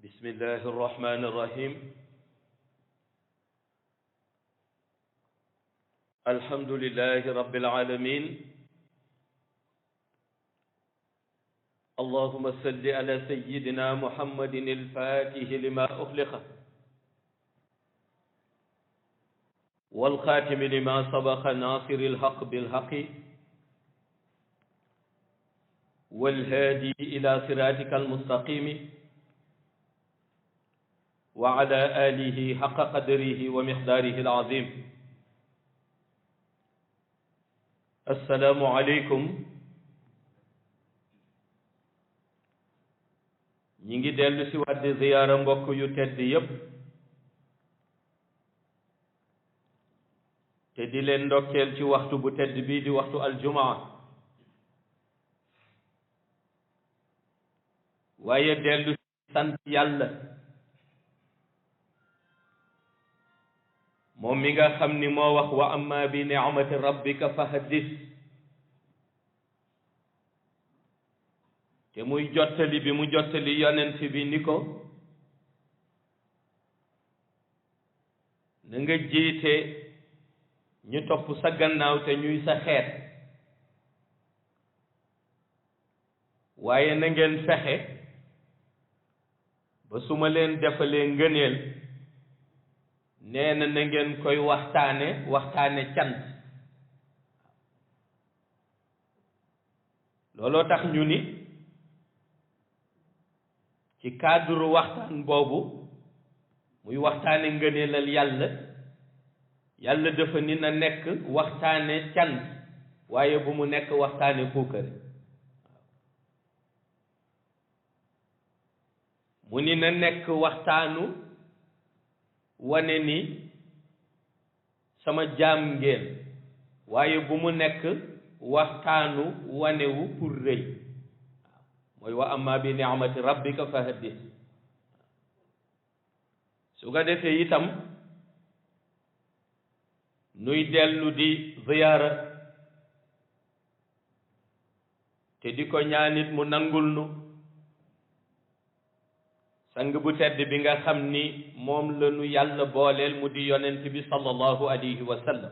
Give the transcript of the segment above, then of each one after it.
بسم الله الرحمن الرحيم الحمد لله رب العالمين اللهم صل على سيدنا محمد الفاتح لما أغلق والخاتم لما سبق ناصر الحق بالحق والهادي إلى صراطك المستقيم وعلى آله حق قدره ومقداره العظيم السلام عليكم ñi ngi dellu si waat di ziyaara mbokk yu tedd yépp te di leen ndokkeel ci waxtu bu tedd bii di waxtu aljumaa waaye dellu sant yàlla moom mi nga xam ni moo wax wa amma bi ni'mati rabbika fa haddis te muy jottali bi mu jottali yonent bi ni ko na nga jiite ñu topp sa gannaaw te ñuy sa xeet waaye na ngeen fexe ba su ma leen defalee ngëneel nee na na ngeen koy waxtaane cant looloo tax ñu ni ci cadre waxtaan boobu muy waxtaane ngëneelal yàlla dafa ni na nekk waxtaane cant waaye bu mu nekk waxtaane puukare mu ni na nekk waxtaanu wane ni sama jaam ngeen waaye bu mu nekk waxtaanu wanewu pour rëy mooy wa amma bi ni'mati rabbika fa haddis su ko defee itam nuy dellu di ziyaara te di ko ñaanit mu nangul nu sang bu tedd bi nga xam ni moom la nu yàlla booleel mu di yonent bi sallallahu alayhi wa sallam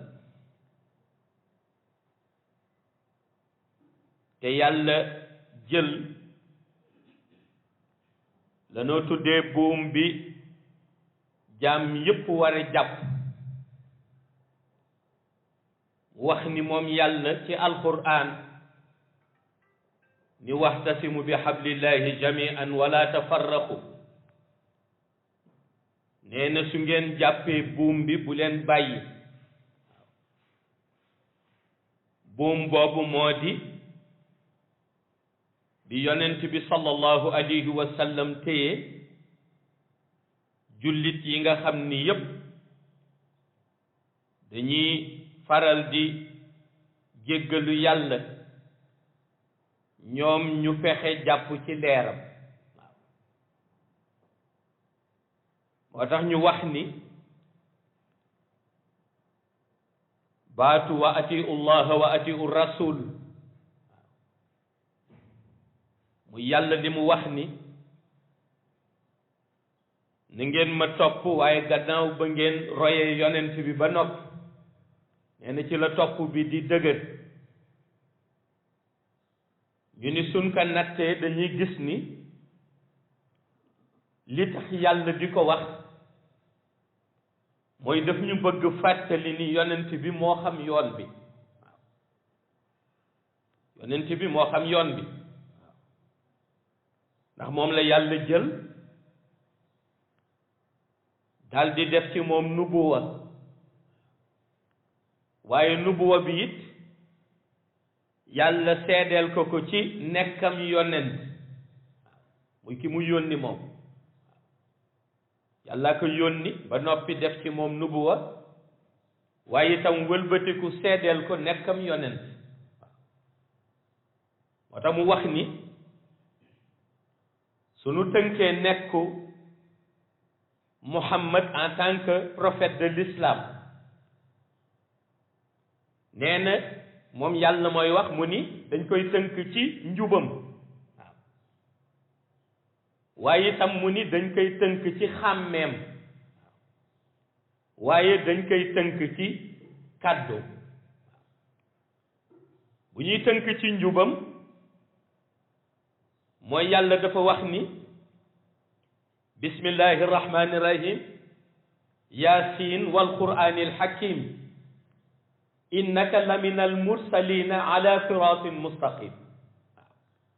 te yàlla jël lanoo tuddee buum bi jaam yépp war a jàpp wax ni moom yàlla ci alquran ni waxtasimu bi hablillahi jami'an wala tafarraqu nee na su ngeen jàppee buum bi bu leen bàyyi buum boobu moo di bi yonent bi sallallahu alayhi wa sallam téye jullit yi nga xam ni yépp dañuy faral di jéggalu yàlla ñoom ñu fexe jàpp ci leeram moo tax ñu wax ni baatu wa atiu llaha wa atiu rasul mu yàlla li mu wax ni na ngeen ma topp waaye gannaaw ba ngeen royee yonent bi ba noppi nee na ci la topp bi di dëgër ñu ni suñ ko nattee dañuy gis ni li tax yàlla di ko wax mooy daf ñu bëgg fàttali ni yonent bi moo xam yoon bi waaw yonent bi moo xam yoon bi ndax moom la yàlla jël dal di def ci moom nubuwa waaye nubuwa bi it yàlla seedeel ko ko ci nekkam yonent muy ki mu yónni moom yàlla ko yónni ba noppi def ci moom nubuwa waaye itam wëlbatiku seedeel ko nekkam yonent moo tax mu wax ni sunu tënkee nekku Muhammad en tant que prophète de l'islam nee na moom yàlla mooy wax mu ni dañ koy tënk ci njubam waaye itam mu ni dañ koy tënk ci xàmmeem waaye dañ koy tënk ci kàddu bu ñuy tënk ci njubam mooy yàlla dafa wax ni bismillahi rahmani rahim yasin wal qur'anil hakim innaka lamina al mursalina ala siratin mustaqim waaw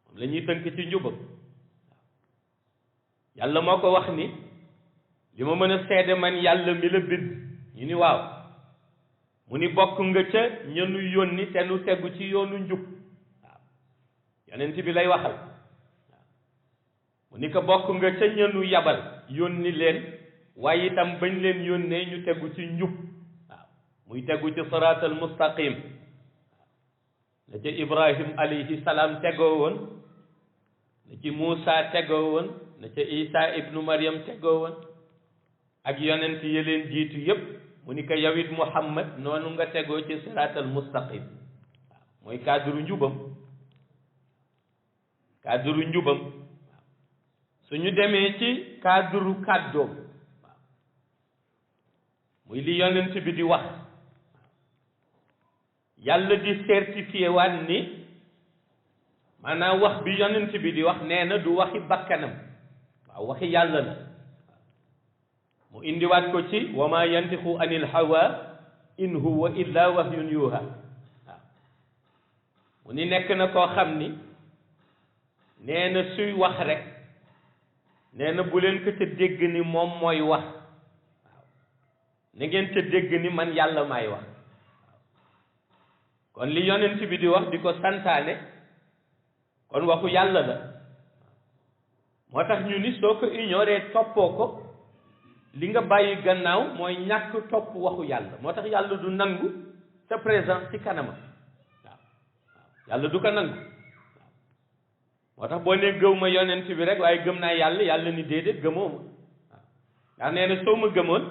moom la ñuy tënk ci njubam yàlla moo ko wax ni li ma mën a seede man yàlla mi la bind ñu ni waaw mu ni bokk nga ca ñenu yónni te nu tegu ci yoonu njub waaw yonent bi lay waxal waaw mu ni ko bokk nga ca ñenu yabal yónni leen waaye itam bañ leen yónnee ñu tegu ci njub waaw muy tegu ci siraatal mustaqim na ca Ibrahim alayhi salaam tegoo woon na ci Muusa tegoo woon na ca Isa ibnu Maryam tegoo woon ak yonent yi leen jiitu yépp mu ni ko yawit Muhammad noonu nga tegoo ci siraatal mustaqim waaw mooy cadre njubam waaw suñu demee ci cadre kàddoom waaw muy li yonent bi di wax yàlla di certifié waat ni maanaam wax bi yonent bi di wax nee na du waxi bakkanam waaw waxi yàlla la mu indiwaat ko ci wa ma yantixu anil hawa in huwa illa wahyun yuha waaw mu ni nekk na koo xam ni nee na suy wax rek nee na bu leen ko ca dégg ni moom mooy wax waaw na ngeen ca dégg ni man yàlla maay wax waaw kon li yonent bi di wax di ko santaane kon waxu yàlla la moo tax ñu ni soo ko ignoré toppoo ko li nga bàyyi gannaaw mooy ñàkk topp waxu yàlla moo tax yàlla du nangu sa présence ci kanamam waaw yàlla du ko nangu moo tax boo nee gëw ma yonent bi rek waaye gëm naa yàlla yàlla ni déedéet gëmoo ma waaw ndax nee na soo ma gëmoon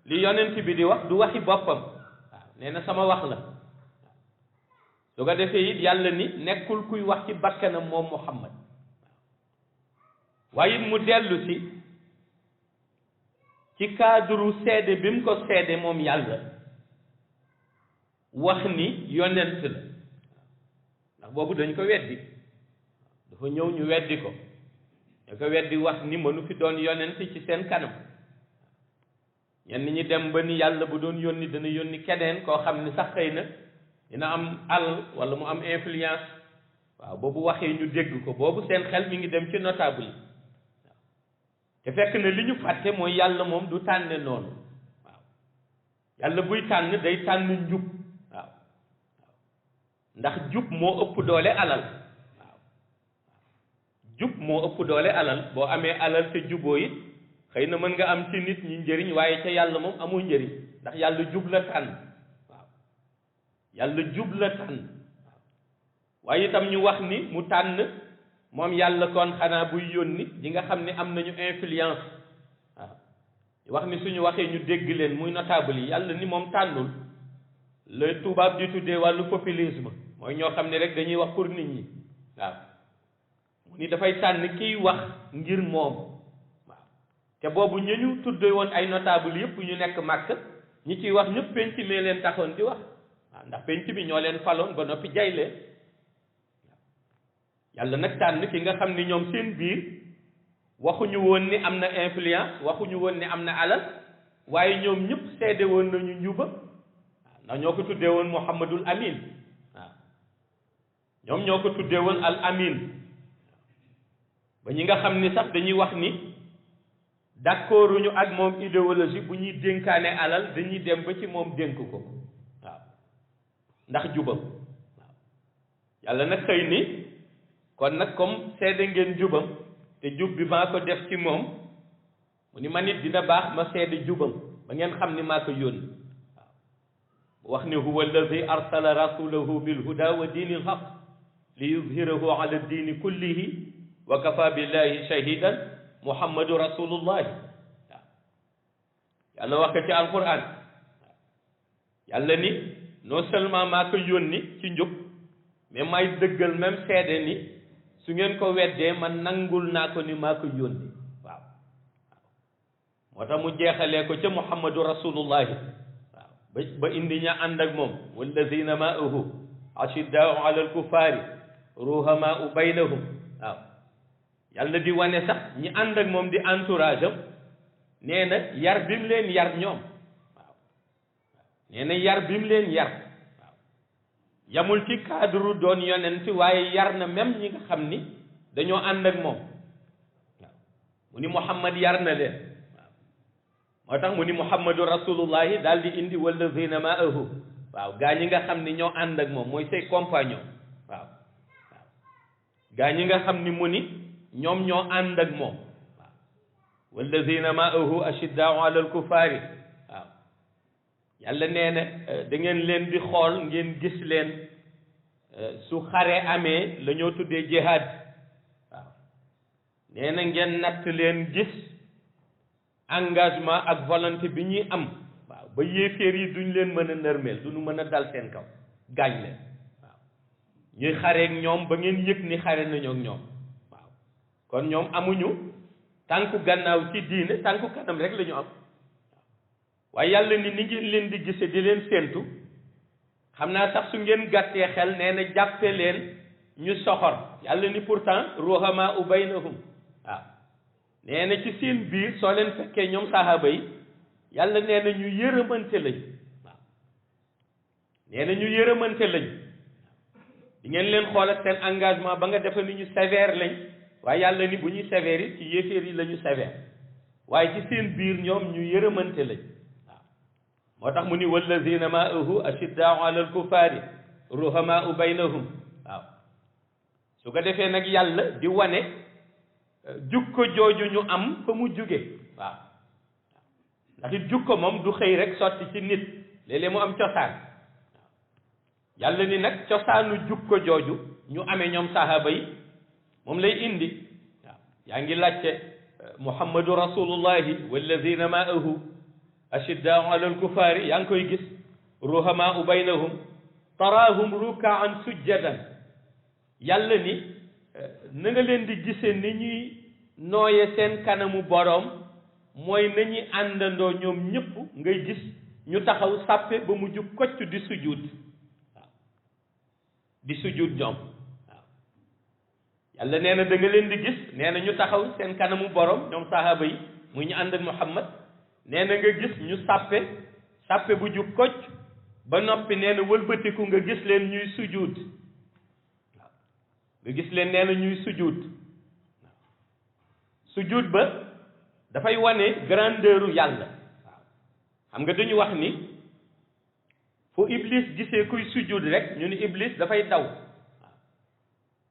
li yonent bi di wax du waxi boppam waaw nee na sama wax la su ko defee it yàlla ni nekkul kuy wax ci bakkanam moom Muhammad waaye it mu dellu si ci cadre seede bi mu ko seede moom yàlla wax ni yonent la ndax boobu dañ ko weddi dafa ñëw ñu weddi ko ñu ko weddi wax ni mënu fi doon yonent ci seen kanam ñenn ñi dem ba ni yàlla bu doon yónni dana yónni keneen koo xam ni sax xëy na dina am alal wala mu am influence waaw boobu waxee ñu dégg ko boobu seen xel mi ngi dem ci notable yi waaw te fekk na li ñu fàtte mooy yàlla moom du tànne noonu waaw yàlla buy tànn day tànn njub waaw ndax jub moo ëpp doole alal waaw jub moo ëpp doole alal boo amee alal te juboo it xëy na mën nga am ci nit ñi njëriñ waaye ca yàlla moom amul njëriñ ndax yàlla jub la tànn yàlla jub la tànn waaye itam ñu wax ni mu tànn moom yàlla kon xanaa buy yónni ñi nga xam ne am nañu influence waaw wax ni suñu waxee ñu dégg leen muy notable yi yàlla ni moom tànnul le tubaab di tuddee wàllu populisme mooy ñoo xam ne rek dañuy wax pour nit ñi waaw mu ni dafay tànn kiy wax ngir moom waaw te boobu ñu tuddee woon ay notable yëpp ñu nekk màkk ñi ciy wax ñëpp penc mee leen taxoon di wax ndax penc bi ñoo leen faloon ba noppi jay leen yàlla nag tànn ki nga xam ni ñoom seen biir waxuñu woon ni am na influence waxuñu woon ni am na alal waaye ñoom ñëpp seede woon nañu njuba waaw ndax ñoo ko tuddee woon Muhammadul Amin waaw ñoom ñoo ko tuddee woon al Amin ba ñi nga xam ni sax dañuy wax ni d'accorduñu ak moom idéologie bu ñuy dénkaane alal dañuy dem ba ci moom dénk ko ndax jubam waaw yàlla nag xëy ni kon nag comme seede ngeen jubam te jub bi maa ko def ci moom mu ni man it dina baax ma seede jubam ba ngeen xam ni maa ko yónni waaw mu wax ni huwa alladi arsala rasulahu bilhuda wa diini alhaq li yuzhirahu ala diini kullihi wa kafa billahi shahidan muhammadu rasulullahi waaw yàlla wax ko ci alquran waaw yàlla ni non seulement maa ko yónni ci njub mais may dëggal même seede ni su ngeen ko weddee man nangul naa ko ni maa ko yónni waaw moo tax mu jeexalee ko ca muhammadu rasulullahi waaw ba indi ña ànd ak moom wallazina ma'ahu ashiddaau ala alkuffari ruhamaau baynahum waaw yàlla di wane sax ñi ànd ak moom di entourage am nee na yar bi mu leen yar ñoom waaw nee na yar bi mu leen yar waaw yamul ci cadre doon yonent waaye yar na même ñi nga xam ni dañoo ànd ak moom waaw mu ni Muhammad yar na leen waaw moo tax mu ni Muhammadu rasulullahi daal di indi wallazina ma'ahu waaw gaa ñi nga xam ni ñoo ànd ak moom mooy ses compagnons waaw waaw gaa ñi nga xam ni mu ni ñoom ñoo ànd ak moom waaw wallazina ma'ahu ashiddaau ala alkuffari waaw yàlla nee na da ngeen leen di xool ngeen gis leen su xare amee la ñoo tuddee jihad waaw nee na ngeen natt leen gis engagement ak volonté bi ñuy am waaw ba yéeféer yi duñ leen mën a nërmeel duñu mën a dal seen kaw gaañ leen waaw ñuy xareek ñoom ba ngeen yëg ni xare nañu ak ñoom kon ñoom amuñu tànku gannaaw ci diine tànku kanam rek la ñu am waaye yàlla ni ngeen leen di gise di leen séentu xam naa sax su ngeen gàttee xel nee na jàppe leen ñu soxor yàlla ni pourtant ruhamaa u baynahum waaw nee na ci seen biir soo leen fekkee ñoom sahaaba yi yàlla nee na ñu yërëmante lañ waaw nee na ñu yërëmante lañ di ngeen leen xoolal seen engagement ba nga defe ni ñu sévère lañ waaye yàlla ni bu ñuy sévère yi ci yéeféer yi la ñu sévère waaye ci seen biir ñoom ñu yërëmante lañ waaw moo tax mu ni wallazina ma'ahu ashiddaau ala alkuffari ruhamaau baynahum waaw su ko defee nag yàlla di wane jukko jooju ñu am fa mu jóge waaw ndax it jukko moom du xëy rek sotti ci nit léeg-léeg mu am cosaan waaw yàlla ni nag cosaanu jukko jooju ñu amee ñoom sahaba yi moom lay indi waaw yaa ngi laajte muhammadu rasulullahi wallazina ma'ahu ashiddaau ala alkuffari yaa ngi koy gis ruhamaau baynahum taraahum rukaan sujjadan yàlla ni na nga leen di gisee ni ñuy nooye seen kanamu boroom mooy nañuy àndandoo ñoom ñëpp ngay gis ñu taxaw sàppe ba mu jug kocc di sujud waaw di sujud ñoom waaw yàlla nee na da nga leen di gis nee na ñu taxaw seen kanamu boroom ñoom sahaaba yi muy ñu ànd ak Muhammad nee na nga gis ñu sàppe bu jug kocc ba noppi nee na wëlbatiku nga gis leen ñuy sujud nga gis leen nee na ñuy sujud sujud ba dafay wane grandeuru yàlla waaw xam nga dañu wax ni fu iblis gisee kuy sujud rek ñu ni iblis dafay daw waaw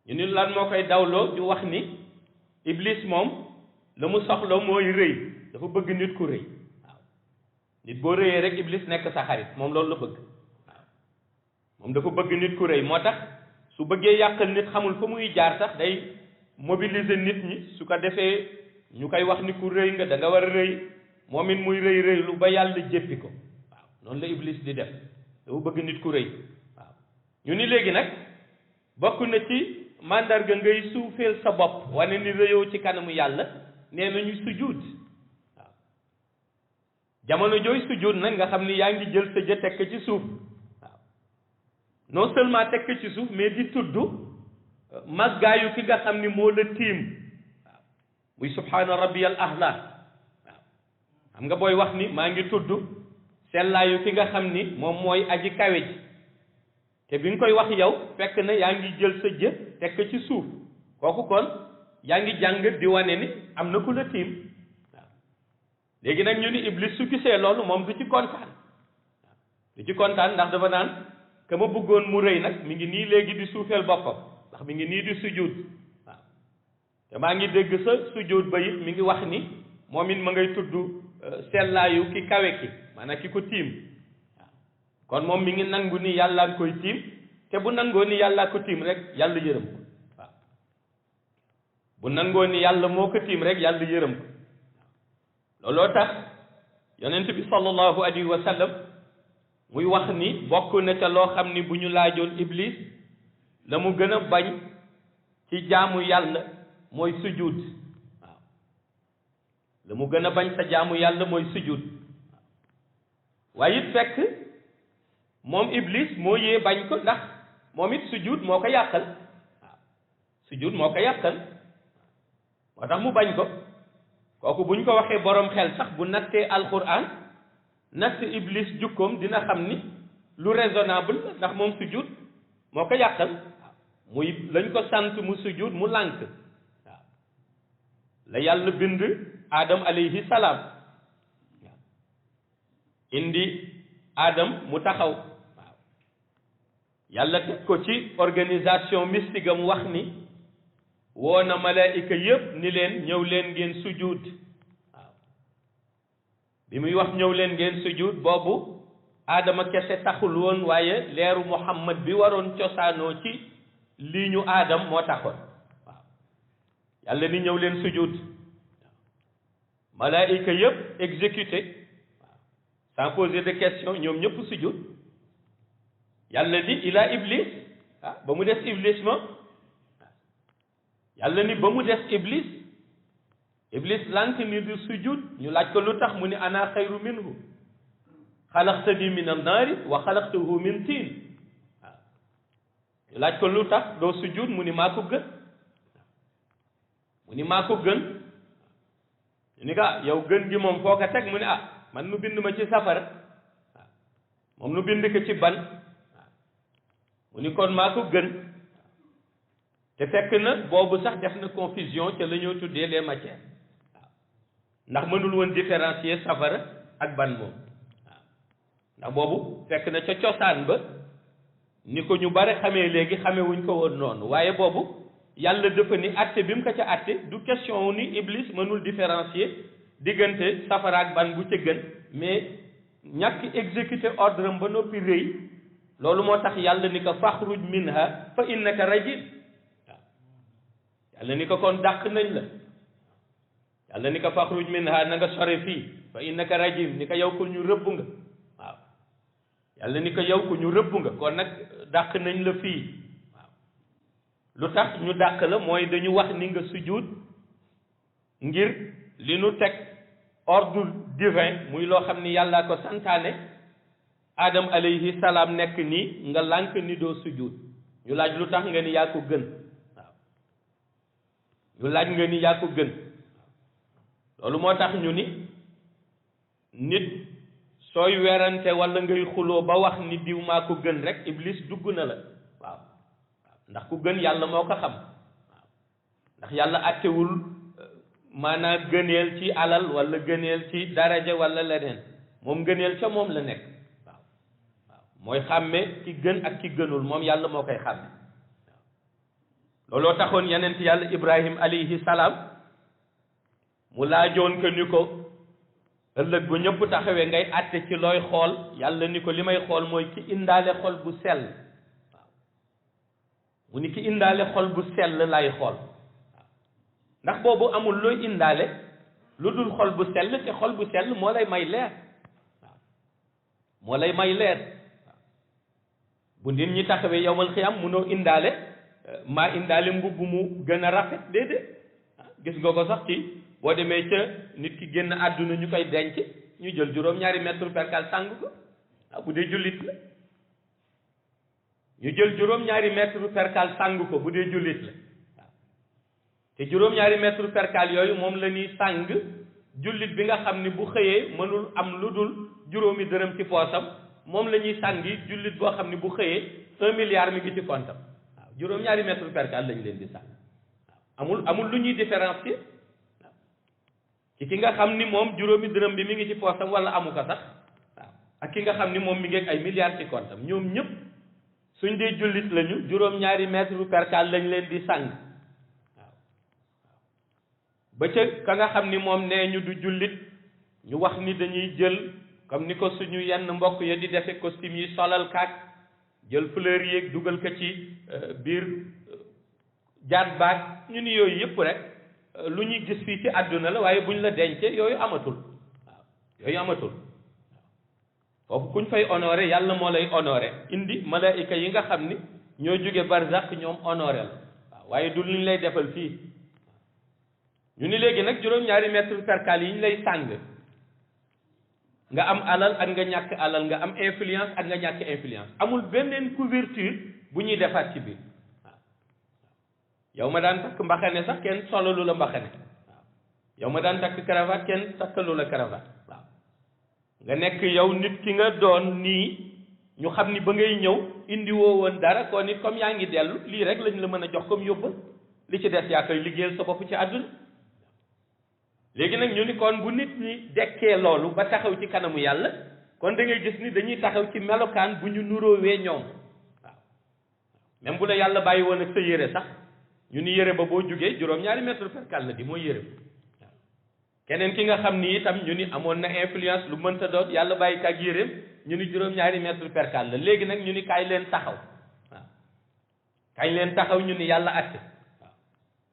ñu ni lan moo koy dawloo ñu wax ni iblis moom la mu soxla mooy rëy dafa bëgg nit ku rëy waaw nit boo rëyee rek iblis nekk sa xarit moom loolu la bëgg waaw moom dafa bëgg nit ku rëy moo tax su bëggee yàqal nit xamul fa muy jaar sax day mobiliser nit ñi su ko defee ñu koy wax ni ku rëy nga da nga war a rëy moom it muy rëy rëy lu ba yàlla jéppi ko waaw noonu la iblis di def dafa bëgg nit ku rëy waaw ñu ni léegi nag bokk na ci mandarga ngay suufeel sa bopp wane ni rëyoo ci kanamu yàlla nee na ñu sujud waaw jamono jooy sujud nag nga xam ni yaa ngi jël sa jë tekk ci suuf non seulement tekk ci suuf mais di tudd màggaayu ki nga xam ni moo la tiim waaw muy subhaana rabbiyal ahla waaw xam nga booy wax ni maa ngi tudd sellaayu ki nga xam ni moom mooy aji kawe ji te bi nga koy wax yow fekk na yaa ngi jël sa jë tekk ci suuf kooku kon yaa ngi jàng di wane ni am na ku la tiim waaw léegi nag ñu ni iblis su gisee loolu moom du ci kontaan waaw du ci kontaan ndax dafa naan ka ma bëggoon mu rëy nag mi ngi nii léegi di suufeel boppam ndax mi ngi nii di sujud waaw te maa ngi dégg sa sujud ba it mi ngi wax ni moom it ma ngay tudd sellaayu ki kawe ki maanaam ki ko tiim waaw kon moom mi ngi nangu ni yàllaa koy tiim te bu nangoo ni yàllaa ko tiim rek yàlla yërëm ko waaw bu nangoo ni yàlla moo ko tiim rek yàlla yërëm ko looloo tax yonent bi sallallahu alayhi wa sallam muy wax ni bokk na ca loo xam ni bu ñu laajoon iblis la mu gën a bañ ci jaamu yàlla mooy sujud waaw la mu gën a bañ sa jaamu yàlla mooy sujud waaye it fekk moom iblis moo yee bañ ko ndax moom it sujud moo ko yàqal waaw sujud moo ko yàqal moo tax mu bañ ko kooku buñ ko waxee borom xel sax bu nattee alquran natt iblis jukkoom dina xam ni lu raisonnable ndax moom sujud moo ko yàqal muy lañ ko sant mu sujud mu lànk waaw la yàlla bind Adam alayhi salaam waaw indi Adam mu taxaw waaw yàlla teg ko ci organisation mystique am wax ni woo na malaayika yépp ni leen ñëw leen ngeen sujud waaw bi muy wax ñëw leen ngeen sujud boobu Adama kese taxul woon waaye leeru Muhammad bi waroon cosaanoo ci lii ñu Adam moo taxoon waaw yàlla ni ñëw leen sujud malaayika yépp exécuté waaw sans poser de question ñoom ñëpp sujud yàlla ni ila iblis ah ba mu des iblis ma yàlla ni ba mu des iblis lànk ni du sujud ñu laaj ko lu tax mu ni ana xayru minhu xalaqtani min annaari wa xalaqtahu min tiin waaw ñu laaj ko lu tax doo sujud mu ni maa ko gën mu ni maa ko gën ñu ni ka yow gën gi moom foo ko teg mu ni ah man nu bind ma ci safara waaw moom nu bind ko ci ban waaw mu ni kon maa ko gën te fekk na boobu sax def na confusion ca la ñoo tuddee les matières waaw ndax mënul woon différencier safara ak ban moom waaw ndax boobu fekk na ca cosaan ba ni ko ñu bare xamee léegi xamewuñ ko woon noonu waaye boobu yàlla dafa ni atte bi mu ko ca atte du question ni iblis mënul différencier diggante safara ak ban bu ca gën mais ñàkk exécuter ordre am ba noppi rëy loolu moo tax yàlla ni ko faxruj minha fa innaka rajim yàlla ni ko kon dàq nañ la yàlla ni ko faxruj minha na nga sore fii fa innaka rajim ni ko yow ko ñu rëbb nga waaw yàlla ni ko yow ko ñu rëbb nga kon nag dàq nañ la fii waaw lu tax ñu dàq la mooy dañu wax ni nga sujud ngir li nu teg ordre divin muy loo xam ni yàllaa ko santaane Adam alayhi salaam nekk nii nga lànk ni doo sujud ñu laaj lu tax nga ni yaa ko gën ñu laaj nga ni yaa ko gën loolu moo tax ñu ni nit sooy werante walla ngay xuloo ba wax ni diw maa ko gën rek iblis dugg na la waaw ndax ku gën yàlla moo ko xam waaw ndax yàlla àttewul maanaam gëneel ci alal walla gëneel ci daraja walla leneen moom gëneel ca moom la nekk waaw waaw mooy xàmme ki gën ak ki gënul moom yàlla moo koy xàmme looloo taxoon yenent yàlla Ibrahim alayhi salaam mu laajoon ko ni ko ëllëg bu ñëpp taxawee ngay àtte ci looy xool yàlla ni ko li may xool mooy ki indaale xol bu sell waaw mu ni ki indaale xol bu sell lay xool waaw ndax boobu amul looy indaale lu dul xol bu sell te xol bu sell moo lay may leer waaw moo lay may leer waaw bu nit ñi taxawee yowmal xiyam munoo indaale maa indaale mbubb mu gën a rafet déedéet gis nga ko sax ci boo demee ca nit ki génn àdduna ñu koy denc ñu jël juróom-ñaari mètre percal sàng ko bu dee jullit la ñu jël juróom-ñaari mètre percal sàng ko bu dee jullit la waaw te juróom-ñaari mètre percal yooyu moom la ñuy sàng jullit bi nga xam ni bu xëyee mënul am lu dul juróomi dërëm ci poosam moom la ñuy sàngi jullit boo xam ni bu xëyee 1 milliard mi ngi ci kontam waaw juróom-ñaari mètre percal lañ leen di sàng waaw amul lu ñuy différencier ci ki nga xam ni moom juróomi dërëm bi mi ngi ci poosam wala amu ko sax waaw ak ki nga xam ni moom mi ngi ak ay milliards ci kontam ñoom ñëpp suñ dee jullit lañu juróom-ñaari mètre percal lañ leen di sàng waaw ba ca ka nga xam ni moom nee ñu du jullit ñu wax ni dañuy jël comme ni ko suñu yenn mbokk ya di defe costume yi solal kaak jël fleur yeeg dugal ko ci biir jaat baag ñu ni yooyu yëpp rek lu ñuy gis fii ci àdduna la waaye buñ la dencee yooyu amatul waaw yooyu amatul waaw foofu kuñ fay honoré yàlla moo lay honoré indi malaayika yi nga xam ni ñoo jóge barzak ñoom honoré la waaw waaye du lu ñu lay defal fii ñu ni léegi nag juróom-ñaari mètre percale yi ñu lay sàng nga am alal ak nga ñàkk alal nga am influence ak nga ñàkk influence amul beneen couverture bu ñuy defaat ci biir waaw yow ma daan takk mbaxane sax kenn solalu la mbaxane waaw yow ma daan takk cravate kenn takkalu la cravate waaw nga nekk yow nit ki nga doon nii ñu xam ni ba ngay ñëw indi woo woon dara kon nit comme yaa ngi dellu lii rek lañ la mën a jox comme yóbbal li ci des yaa koy liggéeyal sa bopp ci àdduna léegi nag ñu ni kon bu nit ñi dekkee loolu ba taxaw ci kanamu yàlla kon da ngay gis ni dañuy taxaw ci melokaan bu ñu nuróowee ñoom waaw même bu la yàlla bàyyi woon ak sa yére sax ñu ni yére ba boo jugee juróom-ñaari mètre percale la di mooy yére waaw keneen ki nga xam ni itam ñu ni amoon na influence lu mënta doon yàlla bàyyi kaag yéreem ñu ni juróom-ñaari mètre percale la léegi nag ñu ni kaay leen taxaw waaw kaay leen taxaw ñu ni yàlla atte waaw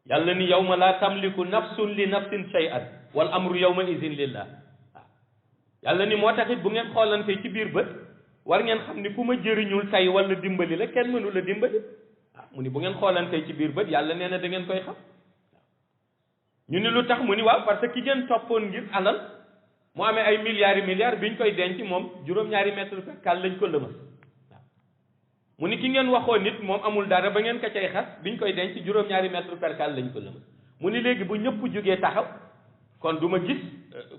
yàlla ni yawma laa tamliku nafsun li nafsin shay'an wal amru yawma izin lillah waaw yàlla ni moo taxit bu ngeen xoolante ci biir bët war ngeen xam ni ku ma jëriñul tey wala dimbali la kenn mënu la dimbali waaw mu ni bu ngeen xoolante ci biir bët yàlla nee na da ngeen koy xam ñu ni lu tax mu ni waaw parce que ki ngeen toppoon ngir alal mu amee ay milliards yi milliards biñ koy denc moom juróom-ñaari mètre percale lañ ko lëmas waaw mu ni ki ngeen waxoon nit moom amul dara ba ngeen ko cay xas biñ koy denc juróom-ñaari mètre percale lañ ko lëmas mu ni léegi bu ñëpp jógee taxaw kon du ma gis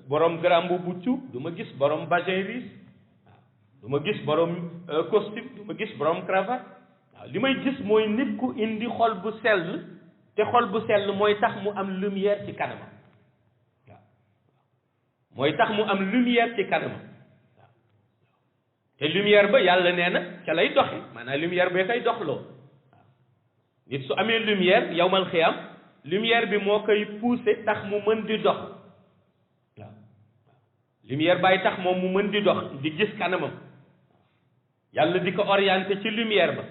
borom grand bu cuub du ma gis borom basin riche waaw du ma gis borom costume du ma gis borom cravate waaw li may gis mooy nit ku indi xol bu sell te xol bu sell mooy tax mu am lumière ci kanamam waaw mooy tax mu am lumière ci kanamam waaw te lumière ba yàlla nee na ca lay doxe maanaam lumière ba koy doxloo waaw nit su amee lumière yawmal xiyaam lumière bi moo koy poussé tax mu mën di dox waaw lumière bay tax moom mu mën di dox di gis kanamam yàlla di ko orienté ci lumière ba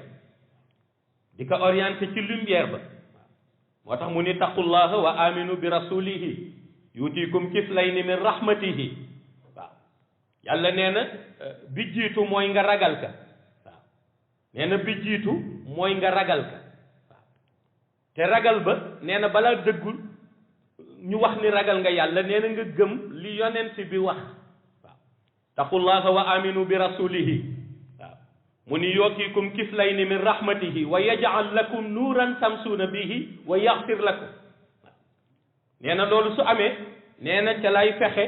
di ko orienté ci lumière ba moo tax mu ni taqullaha wa aminu bi rasulihi yutikum kiflayni min rahmatihi waaw yàlla nee na bi jiitu mooy nga ragal ka waaw nee na bi jiitu mooy nga ragal ka waaw te ragal ba nee na balaa dëggul ñu wax ni ragal nga yàlla nee na nga gëm li yonent bi wax waaw taqullaha wa aminu bi rasulihi waaw mu ni yutikum kiflayni min rahmatihi wa yaj'al lakum nuuran tamsuuna bihi wa yaxfir lakum waaw nee na loolu su amee nee na ca lay fexe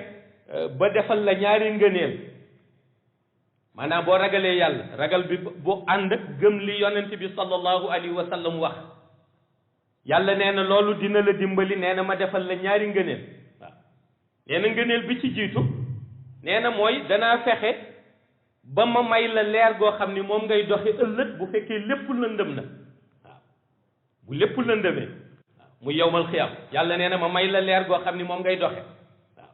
ba defal la ñaari ngëneel maanaam boo ragalee yàlla ragal bi bu ànd ak gëm li yonent bi sallallahu alayhi wa sallam wax yàlla nee na loolu dina la dimbali nee na ma defal la ñaari ngëneel waaw nee na ngëneel bi ci jiitu nee na mooy danaa fexe ba ma may la leer goo xam ni moom ngay doxe ëllëg bu fekkee lépp lëndëm na waaw bu lépp lëndëmee waaw mu yowmal xiyam yàlla nee na ma may la leer goo xam ni moom ngay doxe waaw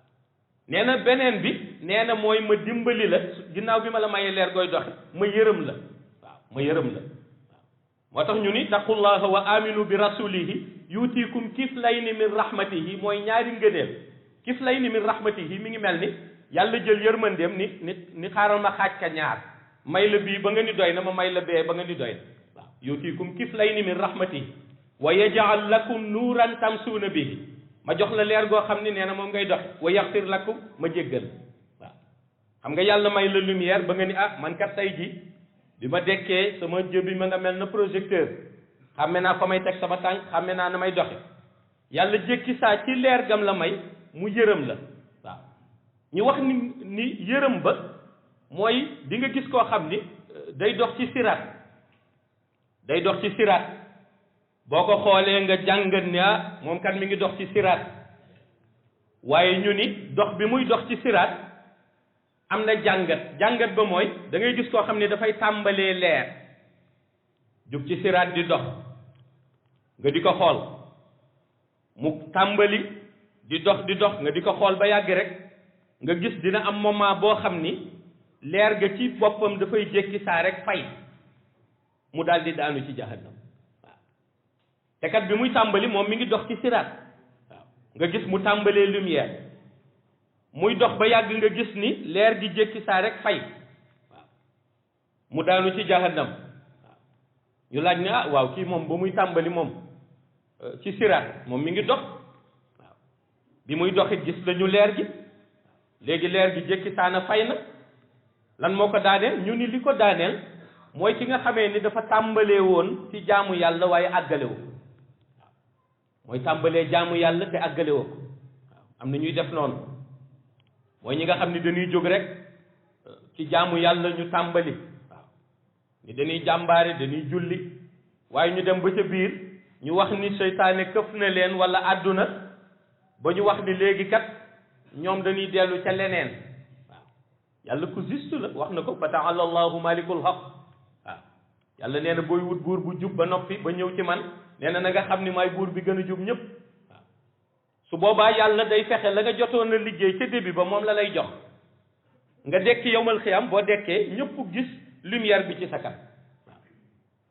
nee na beneen bi nee na mooy ma dimbali la ginnaaw bi ma la mayee leer gooy doxe ma yërëm la waaw ma yërëm la waaw moo tax ñu ni taqullaha wa aminu bi rasulihi yutikum kiflayni min rahmatihi mooy ñaari ngëneel kiflayni min rahmatihi mi ngi mel ni yàlla jël yërmandeem ni xaaral ma xaaj ka ñaar may la bii ba nga ni doy na ma may la bee ba nga ni doy na waaw yutikum kiflayni min rahmatihi wa yaj'al lakum nuuran tamsuuna bihi ma jox la leer goo xam ni nee na moom ngay dox wa yaxfir lakum ma jéggal waaw xam nga yàlla may la lumière ba nga ni ah man kat tey ji bi ma dekkee sama jëbi ma nga mel na projecteur xamme naa fa may teg sama tànk xamme naa na may doxe yàlla jékki saa ci leer gam la may mu yërëm la waaw ñu wax ni yërëm ba mooy di nga gis koo xam ni day dox ci siraat day dox ci siraat boo ko xoolee nga jàngat ne ah moom kat mi ngi dox ci siraat waaye ñu ni dox bi muy dox ci siraat am na jàngat ba mooy da ngay gis koo xam ne dafay tàmbalee leer jug ci siraat di dox nga di ko xool mu tàmbali di dox nga di ko xool ba yàgg rek nga gis dina am moment boo xam ni leer ga ci boppam dafay jékki saa rek fay mu daal di daanu ci jahannam waaw te kat bi muy tàmbali moom mi ngi dox ci siraat waaw nga gis mu tàmbalee lumière muy dox ba yàgg nga gis ni leer gi jékki saa rek fay waaw mu daanu ci jahannam waaw ñu laaj ne ah waaw kii moom ba muy tàmbali moom ci siraat moom mi ngi dox waaw bi muy doxit gis nañu leer gi léegi leer gi jékki saana fay na lan moo ko daaneel ñu ni li ko daaneel mooy ki nga xamee ni dafa tàmbalee woon ci jaamu yàlla waaye àggale woo waaw mooy tàmbalee jaamu yàlla te àggale woo ko waaw am na ñuy def noonu mooy ñi nga xam ni dañuy jóg rek ci jaamu yàlla ñu tàmbali waaw ni dañuy jàmbaare dañuy julli waaye ñu dem ba ca biir ñu wax ni seytaane këf na leen wala àdduna ba ñu wax ni léegi kat ñoom dañuy dellu ca leneen waaw yàlla ku juste la wax na ko fa taala allahu malikul haq waaw yàlla nee na booy wut buur bu jub ba noppi ba ñëw ci man nee na nga xam ni maay buur bi gën a jub ñëpp waaw su boobaa yàlla day fexe la nga jotoon a liggéey ca début ba moom la lay jox nga dekki yowmal xiyam boo dekkee ñëpp gis lumière bi ci sa kanam waaw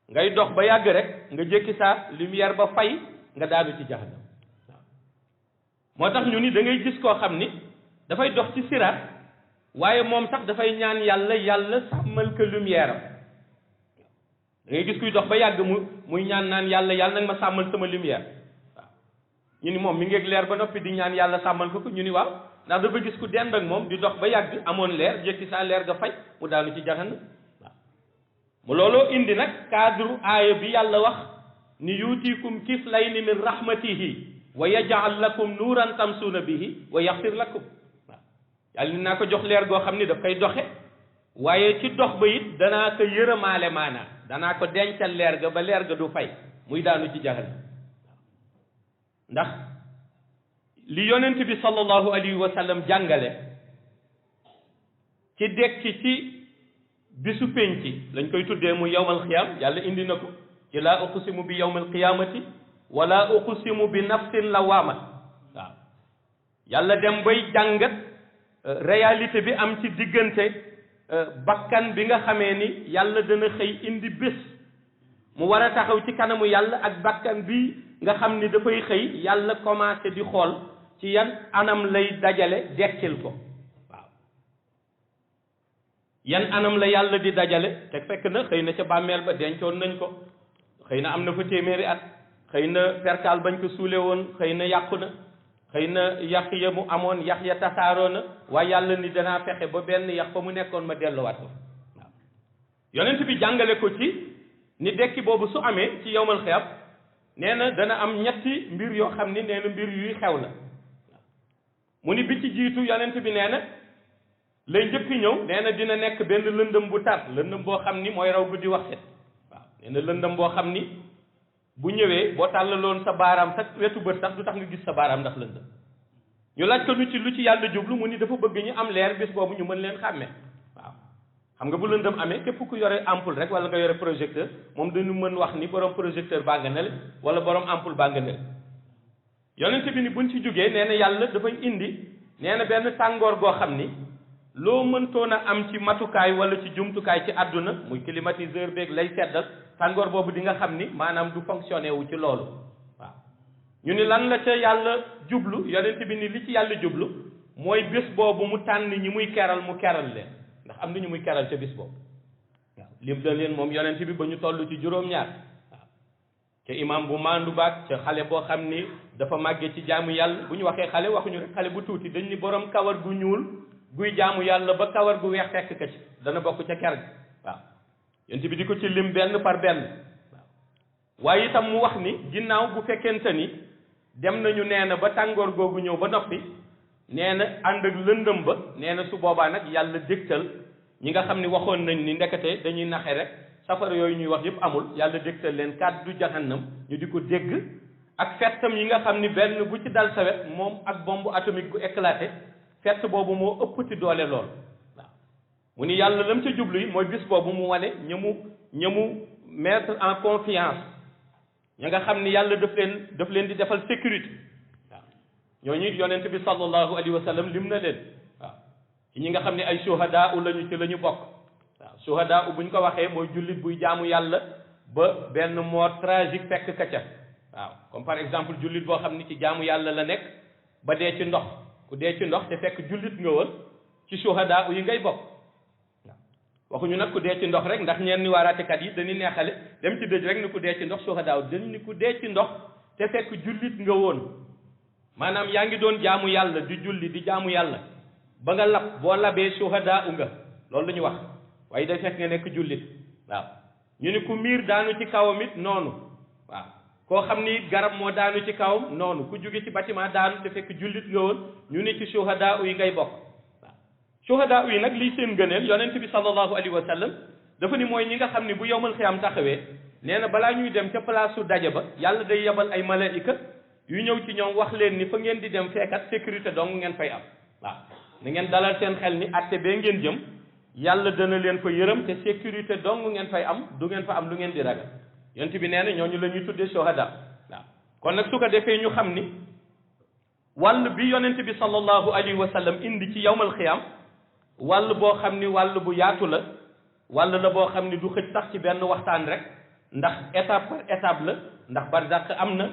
ngay dox ba yàgg rek nga jékki saa lumière ba fay nga daanu ci jahannam waaw moo tax ñu ni da ngay gis koo xam ni dafay dox ci siraat waaye moom sax dafay ñaan yàlla sàmmal ko lumière am da ngay gis kuy dox ba yàgg muy ñaan naan yàlla nag ma sàmmal sama lumière waaw ñu ni moom mi ngi leer ba noppi di ñaan yàlla sàmmal ko ñu ni waaw ndax dafa gis ku dend ak moom di dox ba yàgg amoon leer jékki saa leer ga fay mu daanu ci jahannam waaw mu looloo indi nag cadre aaya bi yàlla wax ni yuutikum kiflayni min rahmatihi wa yaj'al lakum nuuran tamsuuna bihi wa yaxfir lakum waaw yàlla ni naa ko jox leer goo xam ni daf koy doxe waaye ci dox ba it danaa ko yërëmaale maanaa danaa ko dencal leer ga ba leer ga du fay muy daanu ci jahannam ndax li yonent bi sallallahu alayhi wa sallam jàngale ci dekki ci bisu penci lañ koy tuddee mu yawmal qiyaam yàlla indi na ko ci laa uqsimu bi yawmal qiyaamati wala uqsimu bi nafsin lawaama waaw yàlla dem bay jàngat réalité bi am ci diggante bakkan bi nga xamee ni yàlla dana xëy indi bés mu war a taxaw ci kanamu yàlla ak bakkan bi nga xam ni dafay xëy yàlla commencé di xool ci yan anam lay dajale dekkil ko waaw yan anam la yàlla di dajale te fekk na xëy na ca bàmmeel ba dencoon nañ ko xëy na am na fa téeméeri at xëy na perkaal bañ ko suule woon xëy na yàqu na xëy na yax ya mu amoon yax ya tasaaroo na waaye yàlla ni danaa fexe ba benn yax fa mu nekkoon ma delluwaat ko waaw yonent bi jàngale ko ci ni dekki boobu su amee ci yowmal xiyam nee na dana am ñetti mbir yoo xam ni nee na mbir yuy xew la mu ni bi ci jiitu yonent bi nee na lay njëkk ñëw nee na dina nekk benn lëndëm bu tar lëndëm boo xam ni mooy raw guddi waxset waaw nee na lëndëm boo xam ni bu ñëwee boo tàllaloon sa baaraam sax wetu bët sax du tax nga gis sa baaraam ndax lëndëm ñu laaj ko lu ci yàlla jublu mu ni dafa bëgg ñu am leer bis boobu ñu mën leen xàmme waaw xam nga bu lëndëm amee képp ku yore ampoule rek wala nga yore projecteur moom dañu mën wax ni borom projecteur baa nga nele wala borom ampoule baa nga nele yonent bi ni buñ ci jógee nee na yàlla dafay indi nee na benn tàngoor goo xam ni loo mëntoon a am ci matukaay wala ci jumtukaay ci àdduna muy climatiseur beeg lay seddal tàngoor boobu di nga xam ni maanaam du fonctionné wu ci loolu waaw ñu ni lan la ca yàlla jublu yonent bi ni li ci yàlla jublu mooy bés boobu mu tànn ñi muy keral mu keral leen ndax am na ñu muy keral ca bés boobu waaw lim da leen moom yonent bi ba ñu toll ci juróom-ñaar waaw ca imam bu maandu baag ca xale boo xam ni dafa màggee ci jaamu yàlla bu ñu waxee xale waxuñu rek xale bu tuuti dañ ni borom kawar gu ñuul guy jaamu yàlla ba kawar gu weex fekk ka ci dana bokk ca ker gi waaw yonent bi di ko ci lim benn par benn waaw waaye itam mu wax ni ginnaaw bu fekkente ni dem nañu nee na ba tàngoor googu ñëw ba noppi nee na ànd ak lëndëm ba nee na su boobaa nag yàlla dégtal ñi nga xam ni waxoon nañ ni ndekete dañuy naxe rek safara yooyu ñuy wax yëpp amul yàlla dégtal leen kàddu jahannam ñu di ko dégg ak fettam yi nga xam ni benn bu ci dal sa wet moom ak bombe atomique bu éclaté fett boobu moo ëppati doole lool waaw mu ni yàlla lam ca jublu yi mooy bis boobu mu wane ña mu mettre en confiance ña nga xam ni yàlla daf leen di defal sécurité waaw ñooñu yonent bi sallallahu alayhi wa sallam lim na leen waaw ci ñi nga xam ne ay shuhadaa u lañu ci la ñu bokk waaw shuhadaa u bu ñu ko waxee mooy jullit buy jaamu yàlla ba benn mort tragique fekk ka ca waaw comme par exemple jullit boo xam ni ci jaamu yàlla la nekk ba dee ci ndox ku dee ci ndox te fekk jullit nga woon ci shuhadaa yi ngay bokk waaw waxuñu nag ku dee ci ndox rek ndax ñenn ni waaraatekat yi dañuy neexale dem ci dëj rek ni ku dee ci ndox shuhadaa dañu ni ku dee ci ndox te fekk jullit nga woon maanaam yaa ngi doon jaamu yàlla di julli di jaamu yàlla ba nga lab boo labee shuhadaa nga loolu la ñu wax waaye day fekk nga nekk jullit waaw ñu ni ku miir daanu ci kawam it noonu waaw koo xam ni garab moo daanu ci kawam noonu ku jóge ci bâtiment daanu te fekk jullit nga woon ñu ni ci shuhadaa yi ngay bokk waaw shuhadaa yi nag lii seen gëneel yonent bi sallallahu alayhi wa sallam dafa ni mooy ñi nga xam ni bu yowmal xiyaam taxawee nee na balaa ñuy dem ca place su daje ba yàlla day yebal ay malaika yu ñëw ci ñoom wax leen ni fa ngeen di dem fekkat sécurité dong ngeen fay am waaw na ngeen dalal seen xel ni atte bee ngeen jëm yàlla dana leen fa yërëm te sécurité dong ngeen fay am du ngeen fa am lu ngeen di ragal yonent bi nee na ñooñu la ñuy tuddee shuhada waaw kon nag su ko defee ñu xam ni wàll bi yonent bi sallallahu alayhi wa sallam indi ci yawmal xiyaam wàll boo xam ni wàll bu yaatu la wàll la boo xam ni du xëj sax ci benn waxtaan rek ndax étape par étape la ndax barzaq am na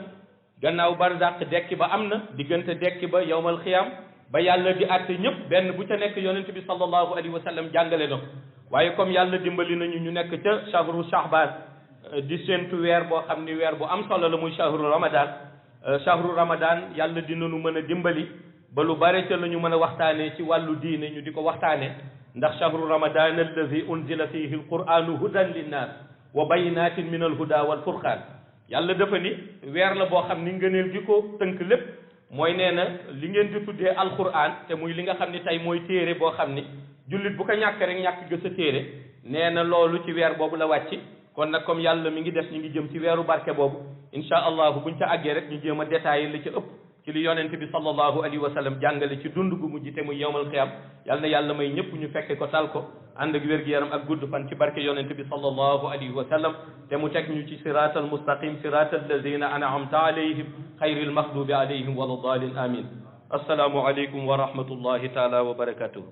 gannaaw barzaq dekki ba am na diggante dekki ba yawmal xiyaam ba yàlla di àtte ñëpp benn bu ca nekk yonent bi sallallahu alayhi wa sallam jàngale na ko waaye comme yàlla dimbali nañu ñu nekk ca shahru shahban di séentu weer boo xam ni weer bu am solo la muy shahru ramadan yàlla dinañu mën a dimbali ba lu bare ca la ñu mën a waxtaanee ci wàllu diine ñu di ko waxtaane ndax shahru ramadan allazi unzila fihi alquranu hudan linnas wa bayinatin min alhuda wal furqan yàlla dafa ni weer la boo xam ni ngëneel gi ko tënk lépp mooy nee na li ngeen di tuddee alquran te muy li nga xam ni tey mooy téere boo xam ni jullit bu ko ñàkk rek ñàkk ga sa téere nee na loolu ci weer boobu la wàcc kon nag comme yàlla mi ngi def ñu ngi jëm ci weeru barke boobu insha allahu buñ ca àggee rek ñu jéem a détaillé li ci ëpp ci li yonent bi sallallahu alayhi wa sallam jàngale ci dund gu mujj te muy yowmal qiyam yal na yàlla may ñëpp ñu fekke ko tal ko ànd ak wér-gu-yaram ak gudd fan ci barke yonent bi sallallahu alayhi wa sallam te mu teg ñu ci siratal mustaqim siratal ladina an'amta alayhim xayril maxdubi alayhim wala dalin amin assalaamu aleykum wa rahmatullahi taala wa barakatuhu